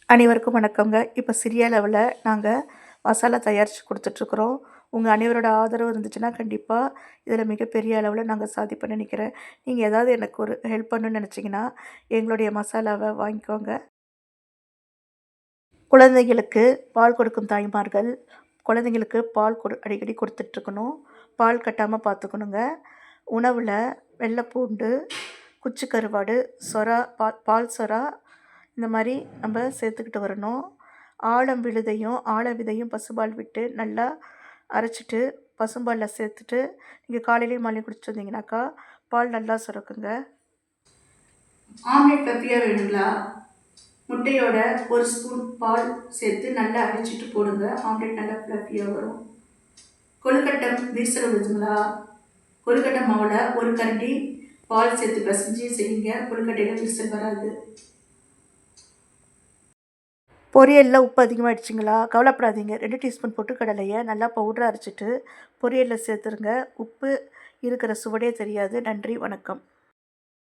அனைவருக்கும் வணக்கங்க. இப்போ சிறிய அளவில் நாங்கள் மசாலா தயாரித்து கொடுத்துட்ருக்குறோம். உங்கள் அனைவரோட ஆதரவு இருந்துச்சுன்னா, கண்டிப்பாக இதில் மிகப்பெரிய அளவில் நாங்கள் சாதிப்போம்னு நினைக்கிறேன். நீங்கள் ஏதாவது எனக்கு ஒரு ஹெல்ப் பண்ணணும்னு நினச்சிங்கன்னா, எங்களுடைய மசாலாவை வாங்கிக்கோங்க. குழந்தைகளுக்கு பால் கொடுக்கும் தாய்மார்கள், குழந்தைங்களுக்கு பால் அடிக்கடி கொடுத்துட்ருக்கணும். பால் கட்டாமல் பார்த்துக்கணுங்க. உணவில் வெள்ளைப்பூண்டு, குச்சி கருவாடு, சொரா, பால் சொரா இந்த மாதிரி நம்ம சேர்த்துக்கிட்டு வரணும். ஆல விதையும் பசும்பால் விட்டு நல்லா அரைச்சிட்டு பசும்பாலில் சேர்த்துட்டு நீங்கள் காலையிலையும் மாலையும் குடிச்சிட்டு வந்தீங்கன்னாக்கா பால் நல்லா சுரக்குங்க. ஆம்லெட் பப்பியாக வேணுங்களா? முட்டையோட ஒரு ஸ்பூன் பால் சேர்த்து நல்லா அரைச்சிட்டு போடுங்க. ஆம்லெட் நல்லா ஃப்ளஃபியாக வரும். கொழுக்கட்டை விரிசல் விடுதுங்களா? கொழுக்கட்டை மாவில் ஒரு கரண்டி பால் சேர்த்து பிசைஞ்சு செய்யுங்க. கொழுக்கட்டையில் விரிசல் வராது. பொரியலில் உப்பு அதிகமாகிடுச்சிங்களா? கவலைப்படாதீங்க. 2 டீஸ்பூன் பொட்டுக்கடலையை நல்லா பவுடராக அரைச்சிட்டு பொரியலில் சேர்த்துருங்க. உப்பு இருக்கிற சுவடே தெரியாது. நன்றி, வணக்கம்.